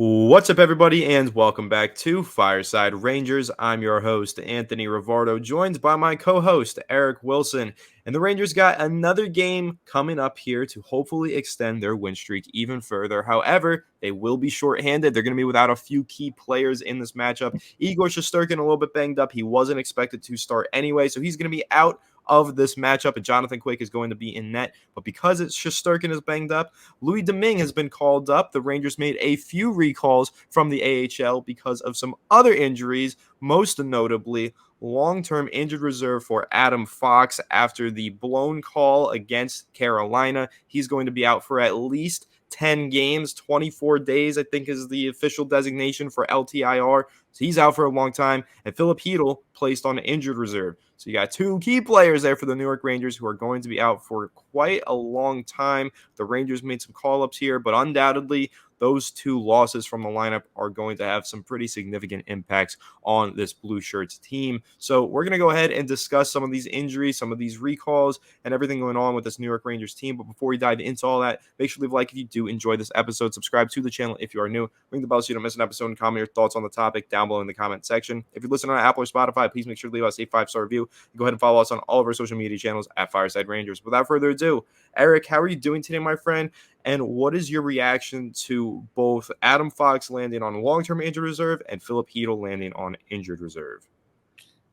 What's up, everybody, and welcome back to Fireside Rangers. I'm your host, Anthony Rivardo, joined by my co-host, Eric Wilson. And the Rangers got another game coming up here to hopefully extend their win streak even further. However, they will be shorthanded. They're going to be without a few key players in this matchup. Igor Shesterkin a little bit banged up. He wasn't expected to start anyway, so he's going to be out of this matchup, and Jonathan Quick is going to be in net. But because it's Shesterkin is banged up, Louis Domingue has been called up. The Rangers made a few recalls from the AHL because of some other injuries, most notably long-term injured reserve for Adam Fox after the blown call against Carolina. He's going to be out for at least 10 games, 24 days, I think is the official designation for LTIR. So he's out for a long time. And Filip Chytil placed on injured reserve. So you got two key players there for the New York Rangers who are going to be out for quite a long time. The Rangers made some call-ups here, but undoubtedly those two losses from the lineup are going to have some pretty significant impacts on this Blue Shirts team. So we're going to go ahead and discuss some of these injuries, some of these recalls, and everything going on with this New York Rangers team. But before we dive into all that, make sure to leave a like if you do enjoy this episode. Subscribe to the channel if you are new. Ring the bell so you don't miss an episode, and comment your thoughts on the topic down below in the comment section. If you're listening on Apple or Spotify, please make sure to leave us a 5-star review. And go ahead and follow us on all of our social media channels at Fireside Rangers. Without further ado, Eric, how are you doing today, my friend? And what is your reaction to both Adam Fox landing on long-term injured reserve and Filip Chytil landing on injured reserve?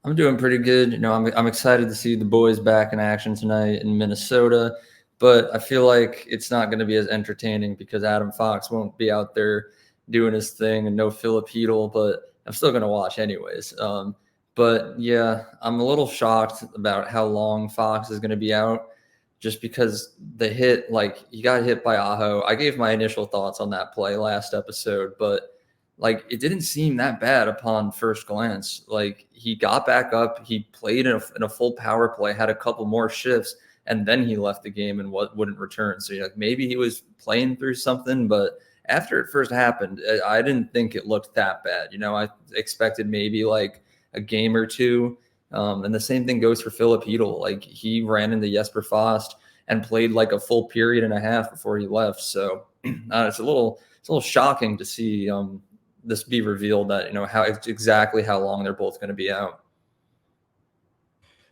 I'm doing pretty good. I'm excited to see the boys back in action tonight in Minnesota, but I feel like it's not going to be as entertaining because Adam Fox won't be out there doing his thing and no Filip Chytil, but I'm still going to watch anyways. But yeah, I'm a little shocked about how long Fox is going to be out just because the hit, like he got hit by Aho. I gave my initial thoughts on that play last episode, but like it didn't seem that bad upon first glance. Like he got back up, he played in a full power play, had a couple more shifts, and then he left the game and wouldn't return. So like maybe he was playing through something, but after it first happened, I didn't think it looked that bad. I expected maybe like a game or two. And the same thing goes for Filip Chytil. Like he ran into Jesper Fast and played like a full period and a half before he left. So it's a little shocking to see this be revealed that how long they're both going to be out.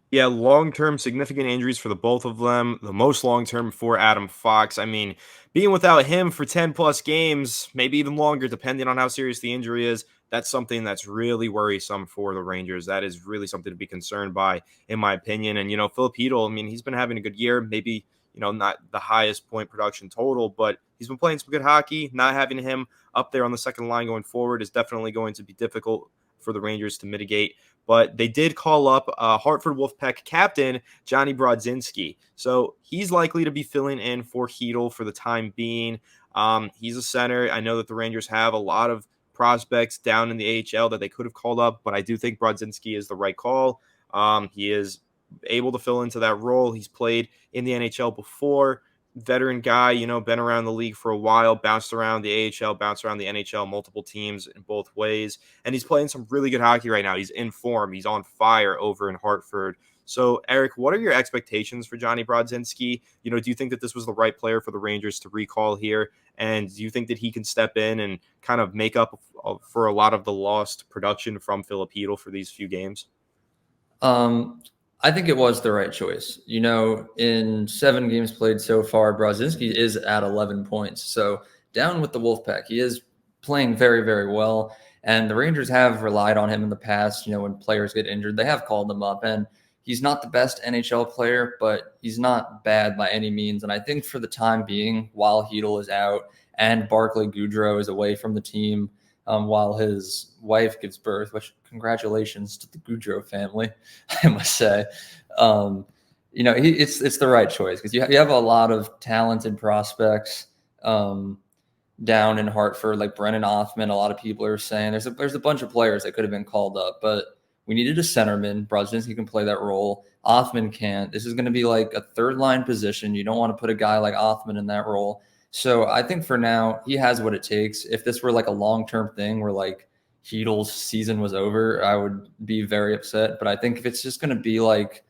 Yeah, long-term significant injuries for the both of them. The most long-term for Adam Fox. I mean, being without him for 10 plus games, maybe even longer, depending on how serious the injury is, that's something that's really worrisome for the Rangers. That is really something to be concerned by, in my opinion. And, Filip Chytil, I mean, he's been having a good year, maybe, not the highest point production total, but he's been playing some good hockey. Not having him up there on the second line going forward is definitely going to be difficult for the Rangers to mitigate. But they did call up Hartford Wolfpack captain Johnny Brodzinski. So he's likely to be filling in for Chytil for the time being. He's a center. I know that the Rangers have a lot of prospects down in the AHL that they could have called up, but I do think Brodzinski is the right call. He is able to fill into that role. He's played in the NHL before. Veteran guy, been around the league for a while, bounced around the AHL, bounced around the NHL, multiple teams in both ways. And he's playing some really good hockey right now. He's in form. He's on fire over in Hartford. So, Eric, what are your expectations for Johnny Brodzinski? Do you think that this was the right player for the Rangers to recall here? And do you think that he can step in and kind of make up for a lot of the lost production from Filip Chytil for these few games? I think it was the right choice. In 7 games played so far, Brodzinski is at 11 points. So down with the Wolfpack. He is playing very, very well. And the Rangers have relied on him in the past. When players get injured, they have called him up. And he's not the best NHL player, but he's not bad by any means. And I think for the time being, while Chytil is out and Barclay Goodrow is away from the team, while his wife gives birth, which congratulations to the Goodrow family, I must say. It's the right choice because you have a lot of talented prospects down in Hartford, like Brennan Othman. A lot of people are saying there's a bunch of players that could have been called up, but we needed a centerman. Brodzinski can play that role. Othman can't. This is going to be like a third line position. You don't want to put a guy like Othman in that role. So I think for now, he has what it takes. If this were like a long-term thing where like Chytil's season was over, I would be very upset. But I think if it's just going to be like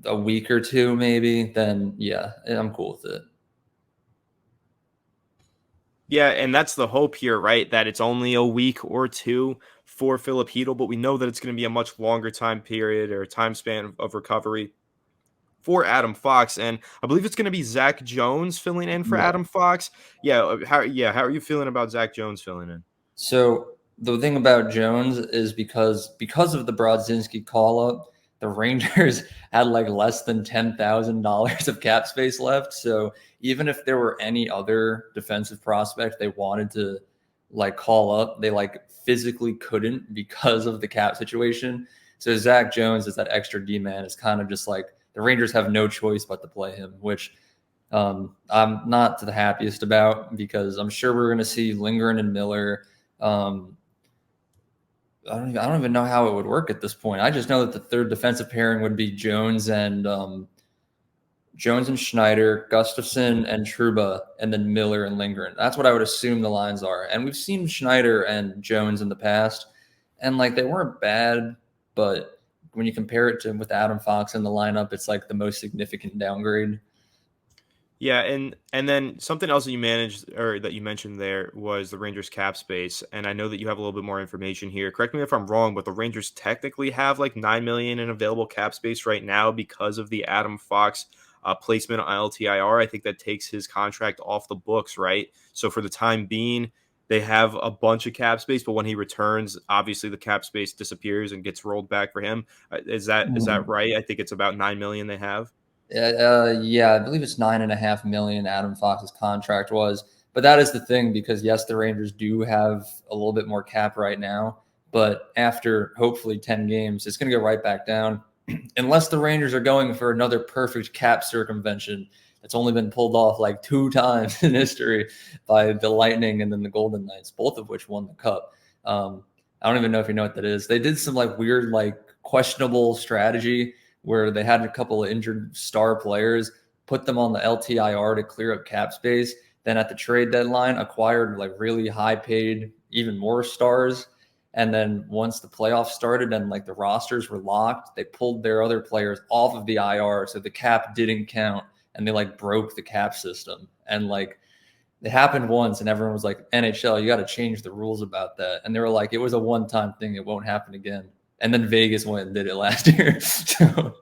a week or two maybe, then yeah, I'm cool with it. Yeah, and that's the hope here, right? That it's only a week or two for Filip Chytil, but we know that it's going to be a much longer time period or time span of recovery for Adam Fox, and I believe it's going to be Zach Jones filling in for Yeah. Adam Fox. How are you feeling about Zach Jones filling in? So the thing about Jones is because of the Brodzinski call up, the Rangers had like less than $10,000 of cap space left. So even if there were any other defensive prospect they wanted to like call up, they like physically couldn't because of the cap situation. So Zach Jones is that extra D man. It's kind of just like the Rangers have no choice but to play him, which I'm not the happiest about because I'm sure we're going to see Lindgren and Miller. um, I don't even know how it would work at this point. I just know that the third defensive pairing would be Jones and Schneider, Gustafson and Truba, and then Miller and Lindgren. That's what I would assume the lines are. And we've seen Schneider and Jones in the past, and like they weren't bad, but when you compare it to with Adam Fox in the lineup, it's like the most significant downgrade. Yeah, and then something else that you managed or that you mentioned there was the Rangers cap space, and I know that you have a little bit more information here. Correct me if I'm wrong, but the Rangers technically have like 9 million in available cap space right now because of the Adam Fox placement on LTIR. I think that takes his contract off the books, right? So for the time being, they have a bunch of cap space, but when he returns, obviously the cap space disappears and gets rolled back for him. Is that right? I think it's about 9 million they have. Yeah, I believe it's 9.5 million Adam Fox's contract was. But that is the thing because yes, the Rangers do have a little bit more cap right now, but after hopefully 10 games, it's going to go right back down unless the Rangers are going for another perfect cap circumvention that's only been pulled off like 2 times in history by the Lightning and then the Golden Knights, both of which won the cup. I don't even know if you know what that is. They did some like weird, like questionable strategy where they had a couple of injured star players, put them on the LTIR to clear up cap space. Then at the trade deadline, acquired like really high paid, even more stars. And then once the playoffs started and like the rosters were locked, they pulled their other players off of the IR. So the cap didn't count and they like broke the cap system. And like it happened once and everyone was like, NHL, you got to change the rules about that. And they were like, it was a one time thing. It won't happen again. And then Vegas went and did it last year. So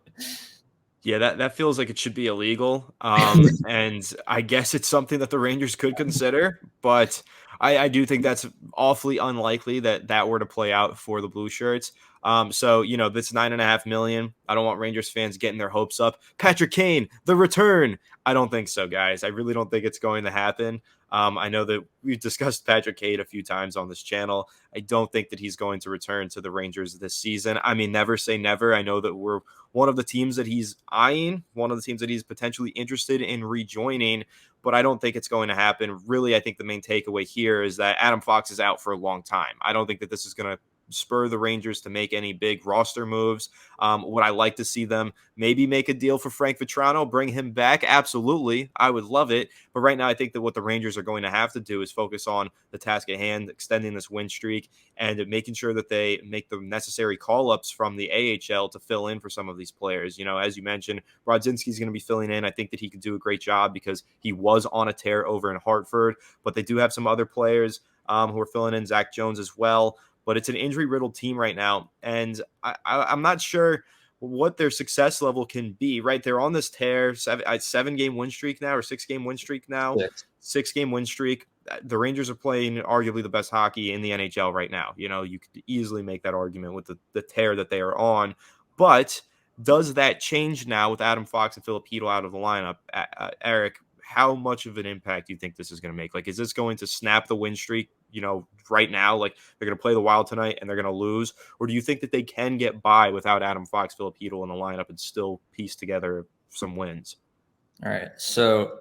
Yeah, that feels like it should be illegal. And I guess it's something that the Rangers could consider, but I do think that's awfully unlikely that that were to play out for the Blue Shirts. So this 9.5 million. I don't want Rangers fans getting their hopes up. Patrick Kane, the return. I don't think so, guys. I really don't think it's going to happen. I know that we've discussed Patrick Kane a few times on this channel. I don't think that he's going to return to the Rangers this season. I mean, never say never. I know that we're one of the teams that he's eyeing, one of the teams that he's potentially interested in rejoining, but I don't think it's going to happen. Really, I think the main takeaway here is that Adam Fox is out for a long time. I don't think that this is going to spur the Rangers to make any big roster moves. Would I like to see them maybe make a deal for Frank Vetrano, bring him back? Absolutely. I would love it. But right now, I think that what the Rangers are going to have to do is focus on the task at hand, extending this win streak, and making sure that they make the necessary call-ups from the AHL to fill in for some of these players. As you mentioned, Brodzinski's going to be filling in. I think that he could do a great job because he was on a tear over in Hartford, but they do have some other players who are filling in, Zach Jones as well. But it's an injury-riddled team right now, and I'm not sure what their success level can be, right? They're on this tear, 7-game win streak now, or 6-game win streak now, 6-game win streak. The Rangers are playing arguably the best hockey in the NHL right now. You could easily make that argument with the tear that they are on. But does that change now with Adam Fox and Filip Chytil out of the lineup? Eric, how much of an impact do you think this is going to make? Like, is this going to snap the win streak, right now? Like, they're going to play the Wild tonight and they're going to lose? Or do you think that they can get by without Adam Fox, Filip Chytil in the lineup and still piece together some wins? all right. So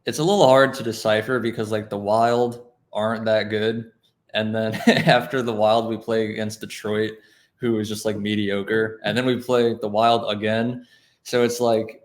it's a little hard to decipher because like the Wild aren't that good. And then after the Wild, we play against Detroit, who is just like mediocre. And then we play the Wild again. So it's like,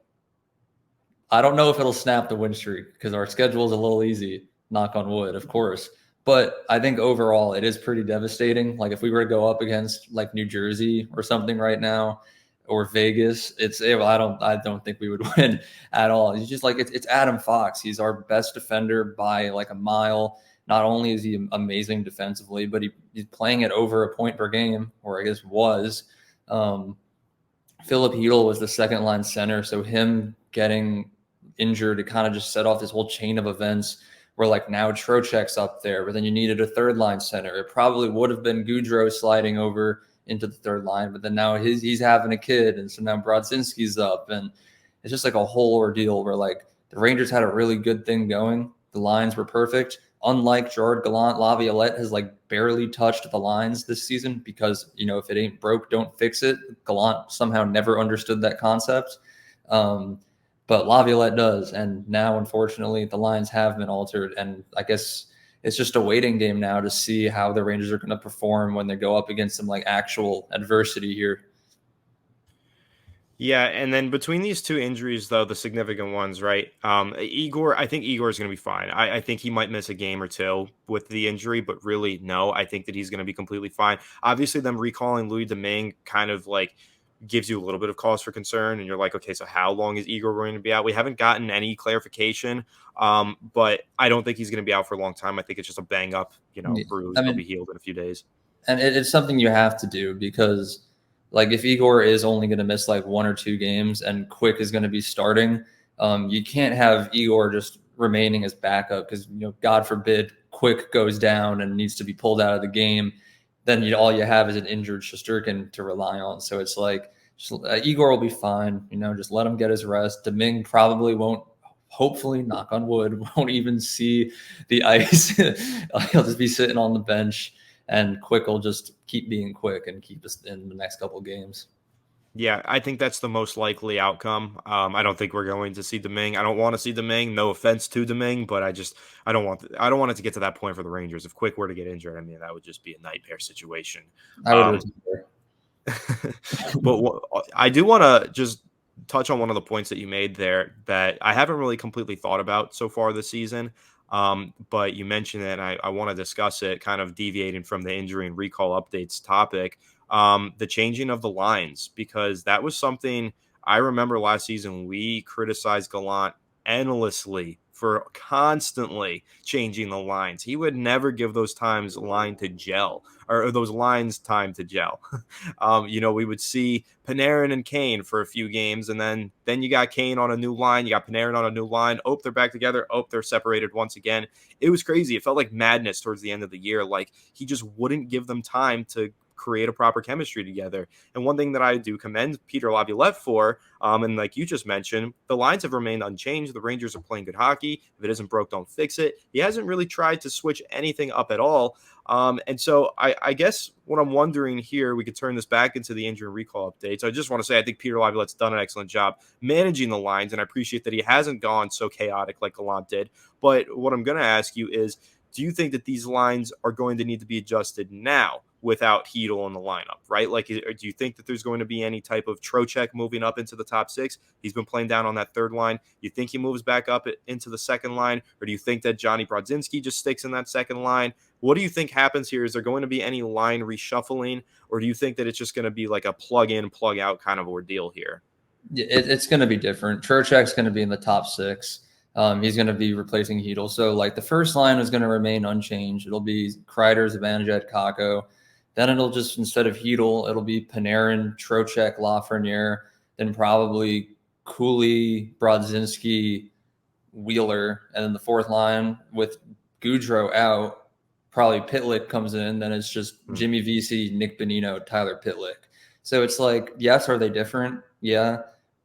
I don't know if it'll snap the win streak because our schedule is a little easy, knock on wood, of course. But I think overall it is pretty devastating. Like if we were to go up against like New Jersey or something right now, or Vegas, I don't think we would win at all. He's just like it's Adam Fox. He's our best defender by like a mile. not only is he amazing defensively, but he's playing at over a point per game, or I guess was. Filip Chytil was the second line center, so him getting injured, it kind of just set off this whole chain of events where like now Trocheck's up there, but then you needed a third line center. It probably would have been Gaudreau sliding over into the third line, but then now he's having a kid, and so now Brodzinski's up, and it's just like a whole ordeal where like the Rangers had a really good thing going. The lines were perfect. Unlike Gerard Gallant, Laviolette has like barely touched the lines this season because, if it ain't broke, don't fix it. Gallant somehow never understood that concept. But Laviolette does. And now, unfortunately, the lines have been altered. And I guess it's just a waiting game now to see how the Rangers are going to perform when they go up against some like actual adversity here. Yeah, and then between these two injuries, though, the significant ones, right? I think Igor is going to be fine. I think he might miss a game or two with the injury, but really, no, I think that he's going to be completely fine. Obviously, them recalling Louis Domingue kind of like gives you a little bit of cause for concern, and you're like, okay, so how long is Igor going to be out? We haven't gotten any clarification, but I don't think he's going to be out for a long time. I think it's just a bang up, bruise. He'll be healed in a few days. And it's something you have to do because – like if Igor is only going to miss like 1 or 2 games and Quick is going to be starting, you can't have Igor just remaining as backup because, God forbid, Quick goes down and needs to be pulled out of the game. Then all you have is an injured Shesterkin to rely on. So it's like Igor will be fine. Just let him get his rest. Domingue probably won't. Hopefully, knock on wood, won't even see the ice. He'll just be sitting on the bench. And Quick will just keep being Quick and keep us in the next couple of games. Yeah, I think that's the most likely outcome. I don't think we're going to see Domingue. I don't want to see Domingue. No offense to Domingue, but I don't want it to get to that point for the Rangers. If Quick were to get injured, I mean, that would just be a nightmare situation. I would But I do want to just touch on one of the points that you made there that I haven't really completely thought about so far this season. But you mentioned it, and I want to discuss it, kind of deviating from the injury and recall updates topic, the changing of the lines, because that was something I remember last season. We criticized Gallant endlessly for constantly changing the lines. He would never give those times line to gel or those lines time to gel. We would see Panarin and Kane for a few games, and then you got Kane on a new line. You got Panarin on a new line. Oh, they're back together. Oh, they're separated once again. It was crazy. It felt like madness towards the end of the year. Like he just wouldn't give them time to create a proper chemistry together. And one thing that I do commend Peter Laviolette for, and like you just mentioned, the lines have remained unchanged. The Rangers are playing good hockey. If it isn't broke, don't fix it. He hasn't really tried to switch anything up at all. And so I guess what I'm wondering here, we could turn this back into the injury and recall updates. I just want to say I think Peter Laviolette's done an excellent job managing the lines, and I appreciate that he hasn't gone so chaotic like Gallant did. But what I'm going to ask you is, do you think that these lines are going to need to be adjusted now without Chytil in the lineup, right? Like, do you think that there's going to be any type of Trocheck moving up into the top 6? He's been playing down on that third line. You think he moves back up into the second line? Or do you think that Johnny Brodzinski just sticks in that second line? What do you think happens here? Is there going to be any line reshuffling? Or do you think that it's just going to be like a plug in, plug out kind of ordeal here? It's going to be different. Trocheck's going to be in the top 6. He's going to be replacing Chytil. So, like, the first line is going to remain unchanged. It'll be Kreider, Zibanejad, Kakko. Then it'll just, instead of Chytil, it'll be Panarin, Trocheck, Lafreniere, then probably Cooley, Brodzinski, Wheeler. And then the fourth line with Gaudreau out, probably Pitlick comes in. Then it's just Jimmy Vesey, Nick Bonino, Tyler Pitlick. So it's like, yes, are they different? Yeah.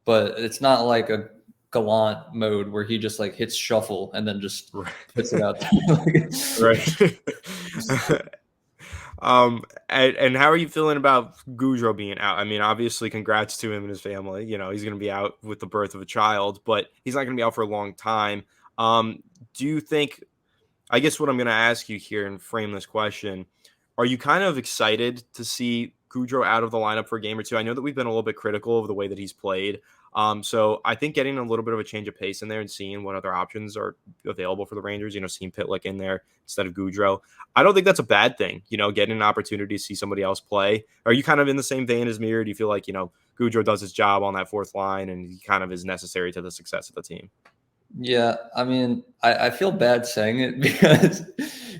But it's not like a Gallant mode where he just like hits shuffle and then just puts it out there. Right. And how are you feeling about Gaudreau being out? I mean, obviously, congrats to him and his family. He's going to be out with the birth of a child, but he's not going to be out for a long time. Do you think, I guess what I'm going to ask you here and frame this question, are you kind of excited to see Gaudreau out of the lineup for a game or two? I know that we've been a little bit critical of the way that he's played. So I think getting a little bit of a change of pace in there and seeing what other options are available for the Rangers, seeing Pitlick in there instead of Gaudreau, I don't think that's a bad thing, getting an opportunity to see somebody else play. Are you kind of in the same vein as me, or do you feel like, Gaudreau does his job on that fourth line and he kind of is necessary to the success of the team? Yeah, I mean, I feel bad saying it because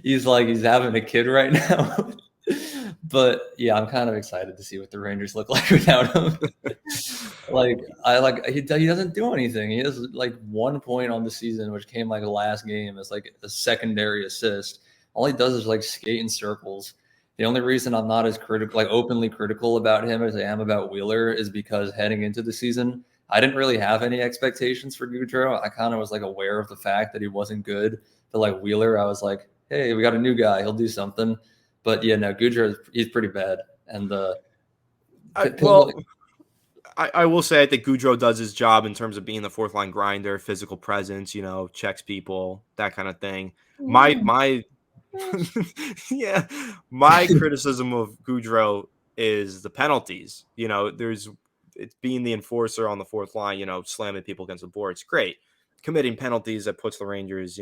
he's like he's having a kid right now. But yeah, I'm kind of excited to see what the Rangers look like without him. He doesn't do anything. He has like 1 point on the season, which came like the last game as like a secondary assist. All he does is like skate in circles. The only reason I'm not as critical, like openly critical about him as I am about Wheeler, is because heading into the season, I didn't really have any expectations for Goudreau. I kind of was like aware of the fact that he wasn't good. But like Wheeler, I was like, hey, we got a new guy. He'll do something. But yeah, no, Goudreau, he's pretty bad. And Well, I will say I think Goudreau does his job in terms of being the fourth line grinder, physical presence, checks people, that kind of thing. My yeah, my criticism of Goudreau is the penalties. It's being the enforcer on the fourth line, slamming people against the boards. Great. Committing penalties that puts the Rangers,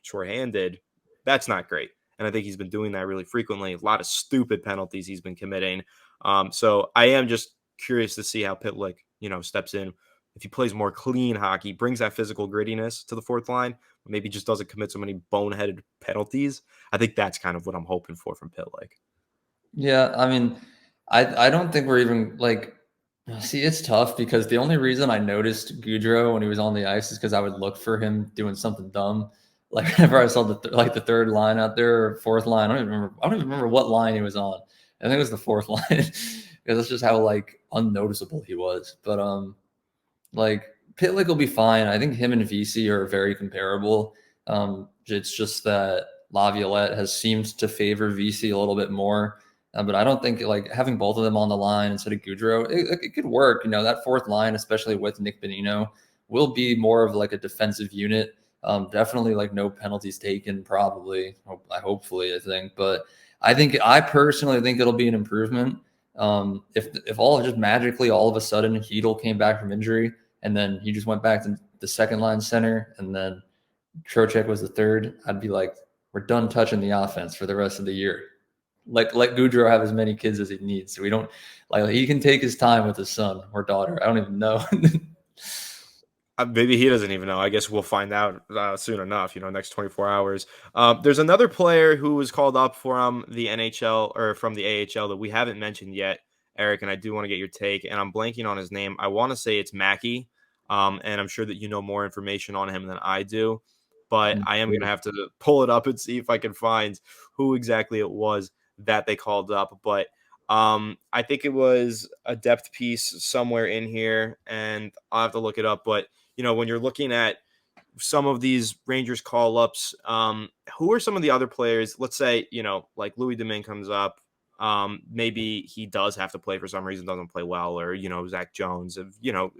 shorthanded, that's not great. And I think he's been doing that really frequently. A lot of stupid penalties he's been committing. So I am just curious to see how Pitlick, steps in. If he plays more clean hockey, brings that physical grittiness to the fourth line, maybe just doesn't commit so many boneheaded penalties. I think that's kind of what I'm hoping for from Pitlick. Yeah, I mean, I don't think we're even like. See, it's tough because the only reason I noticed Goudreau when he was on the ice is because I would look for him doing something dumb. Like whenever I saw the third line out there or fourth line, I don't even remember what line he was on. I think it was the fourth line because that's just how like unnoticeable he was. But like Pitlick will be fine. I think him and VC are very comparable. It's just that Laviolette has seemed to favor VC a little bit more. But I don't think like having both of them on the line instead of Goudreau, it could work. That fourth line, especially with Nick Bonino, will be more of like a defensive unit. Definitely like no penalties taken, probably. Hopefully, I think. But I personally think it'll be an improvement. If all just magically all of a sudden Chytil came back from injury and then he just went back to the second line center and then Trocheck was the third, I'd be like, we're done touching the offense for the rest of the year. Like let Goudreau have as many kids as he needs. So we don't like he can take his time with his son or daughter. I don't even know. Maybe he doesn't even know. I guess we'll find out soon enough, next 24 hours. There's another player who was called up from the NHL or from the AHL that we haven't mentioned yet, Eric, and I do want to get your take, and I'm blanking on his name. I want to say it's Mackey, and I'm sure that you know more information on him than I do, but I am going to have to pull it up and see if I can find who exactly it was that they called up. But I think it was a depth piece somewhere in here, and I'll have to look it up, but when you're looking at some of these Rangers call ups, who are some of the other players? Let's say, like Louis Domingue comes up. Maybe he does have to play for some reason, doesn't play well, or, Zach Jones,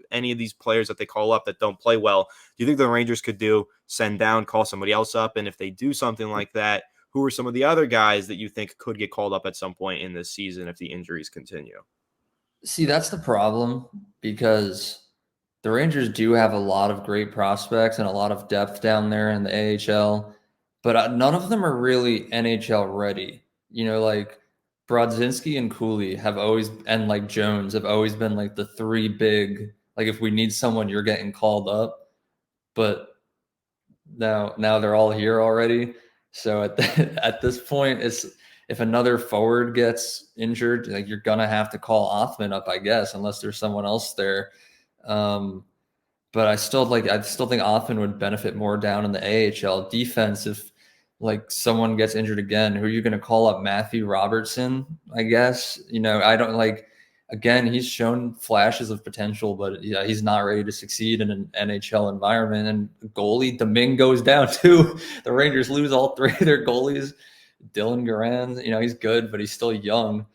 any of these players that they call up that don't play well. Do you think the Rangers could send down, call somebody else up? And if they do something like that, who are some of the other guys that you think could get called up at some point in this season if the injuries continue? See, that's the problem because the Rangers do have a lot of great prospects and a lot of depth down there in the AHL, but none of them are really NHL ready. Like Brodzinski and Cooley have always, and like Jones have always been like the three big, like if we need someone, you're getting called up. But now they're all here already. So at this point, it's if another forward gets injured, like you're gonna have to call Othman up, I guess, unless there's someone else there. But I still think Othman would benefit more down in the AHL defense if like someone gets injured again. Who are you going to call up? Matthew Robertson, I guess. I don't like. Again, he's shown flashes of potential, but yeah, he's not ready to succeed in an NHL environment. And goalie Domingue goes down too. The Rangers lose all three of their goalies. Dylan Garand, he's good, but he's still young.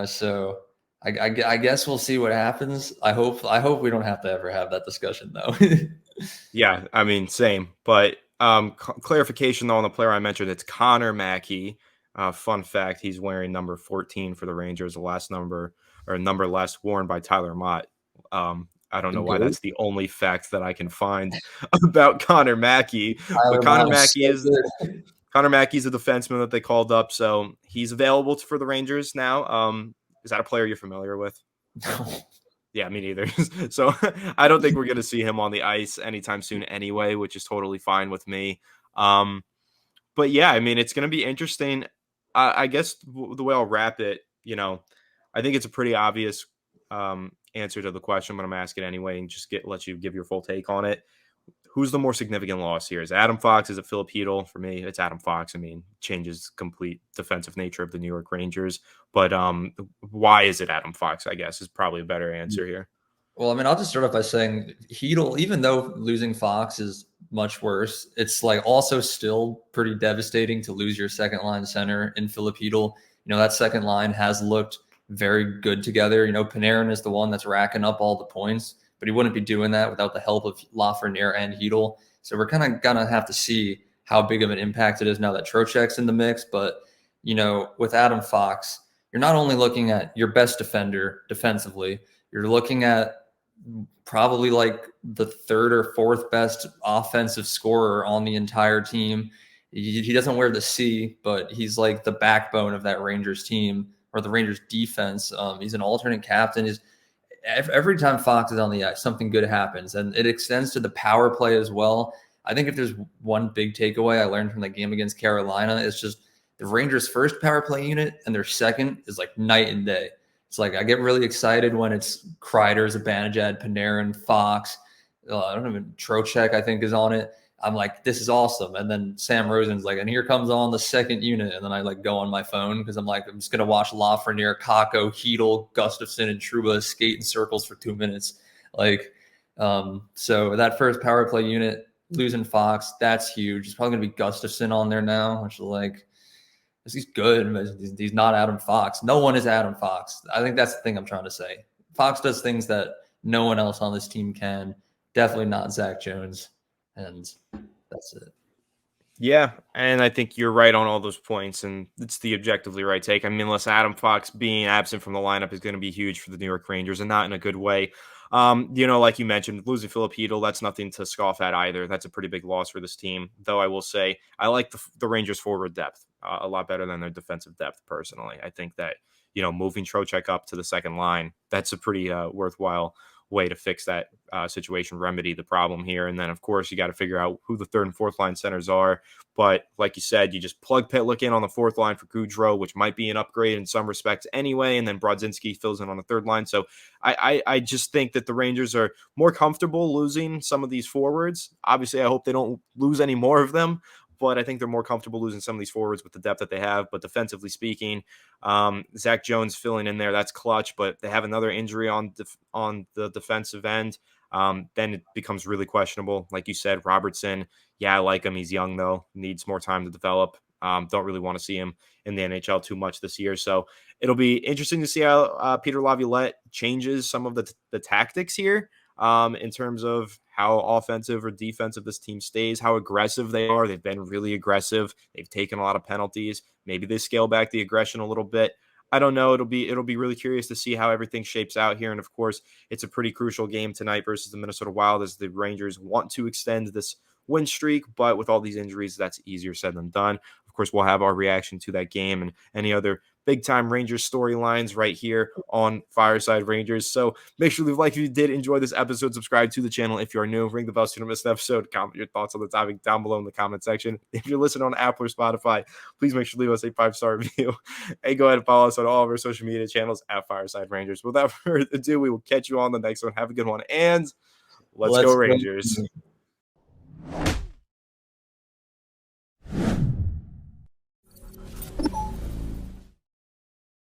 So I guess we'll see what happens. I hope we don't have to ever have that discussion though. Yeah, I mean, same. But clarification though on the player I mentioned, it's Connor Mackey. Fun fact: he's wearing number 14 for the Rangers, the last number or number last worn by Tyler Mott. I don't know why that's the only fact that I can find about Connor Mackey. But Connor Mackey is Connor Mackey's a defenseman that they called up, so he's available for the Rangers now. Is that a player you're familiar with? Yeah, me neither. So I don't think we're going to see him on the ice anytime soon anyway, which is totally fine with me. but yeah, I mean, it's going to be interesting. I guess the way I'll wrap it, I think it's a pretty obvious answer to the question, but I'm asking anyway, and just let you give your full take on it. Who's the more significant loss here? Is it Adam Fox? Is it Filip Chytil? For me, it's Adam Fox. I mean, changes complete defensive nature of the New York Rangers. But why is it Adam Fox? I guess is probably a better answer here. Well, I mean, I'll just start off by saying Heedle, even though losing Fox is much worse, it's like also still pretty devastating to lose your second line center in Filip Heedle. That second line has looked very good together. Panarin is the one that's racking up all the points, but he wouldn't be doing that without the help of Lafreniere and Heedle. So we're kind of gonna have to see how big of an impact it is now that Trocheck's in the mix. But with Adam Fox, you're not only looking at your best defender defensively, you're looking at probably like the third or fourth best offensive scorer on the entire team. He doesn't wear the C, but he's like the backbone of that Rangers team or the Rangers defense. He's an alternate captain. Every time Fox is on the ice, something good happens, and it extends to the power play as well. I think if there's one big takeaway I learned from the game against Carolina, it's just the Rangers' first power play unit and their second is like night and day. It's like I get really excited when it's Kreider, Zibanejad, Panarin, Fox. I don't even Trocheck, I think, is on it. I'm like, this is awesome. And then Sam Rosen's like, and here comes on the second unit. And then I like go on my phone because I'm like, I'm just gonna watch Lafreniere, Kakko, Hedel, Gustafsson, and Trouba skate in circles for 2 minutes. So that first power play unit losing Fox, that's huge. It's probably gonna be Gustafsson on there now, which is like. He's good, but he's not Adam Fox. No one is Adam Fox. I think that's the thing I'm trying to say. Fox does things that no one else on this team can. Definitely not Zach Jones. And that's it. Yeah, and I think you're right on all those points, and it's the objectively right take. I mean, unless Adam Fox being absent from the lineup is going to be huge for the New York Rangers, and not in a good way. Like you mentioned, losing Filip Chytil, that's nothing to scoff at either. That's a pretty big loss for this team. Though I will say, I like the Rangers' forward depth a lot better than their defensive depth. Personally, I think that moving Trocheck up to the second line, that's a pretty worthwhile way to fix that situation, remedy the problem here. And then, of course, you got to figure out who the third and fourth line centers are. But like you said, you just plug Pitlick in on the fourth line for Gaudreau, which might be an upgrade in some respects anyway. And then Brodzinski fills in on the third line. So I just think that the Rangers are more comfortable losing some of these forwards. Obviously, I hope they don't lose any more of them. But I think they're more comfortable losing some of these forwards with the depth that they have. But defensively speaking, Zach Jones filling in there, that's clutch. But they have another injury on the defensive end. Then it becomes really questionable. Like you said, Robertson, yeah, I like him. He's young, though. Needs more time to develop. Don't really want to see him in the NHL too much this year. So it'll be interesting to see how Peter Laviolette changes some of the tactics here. In terms of how offensive or defensive this team stays, how aggressive they are. They've been really aggressive. They've taken a lot of penalties. Maybe they scale back the aggression a little bit. I don't know. It'll be really curious to see how everything shapes out here. And of course, it's a pretty crucial game tonight versus the Minnesota Wild as the Rangers want to extend this win streak, but with all these injuries, that's easier said than done. Of course, we'll have our reaction to that game and any other big-time Rangers storylines right here on Fireside Rangers. So make sure to leave a like if you did enjoy this episode. Subscribe to the channel if you are new. Ring the bell so you don't miss an episode. Comment your thoughts on the topic down below in the comment section. If you're listening on Apple or Spotify, please make sure to leave us a 5-star review. And go ahead and follow us on all of our social media channels at Fireside Rangers. Without further ado, we will catch you on the next one. Have a good one. And let's go Rangers.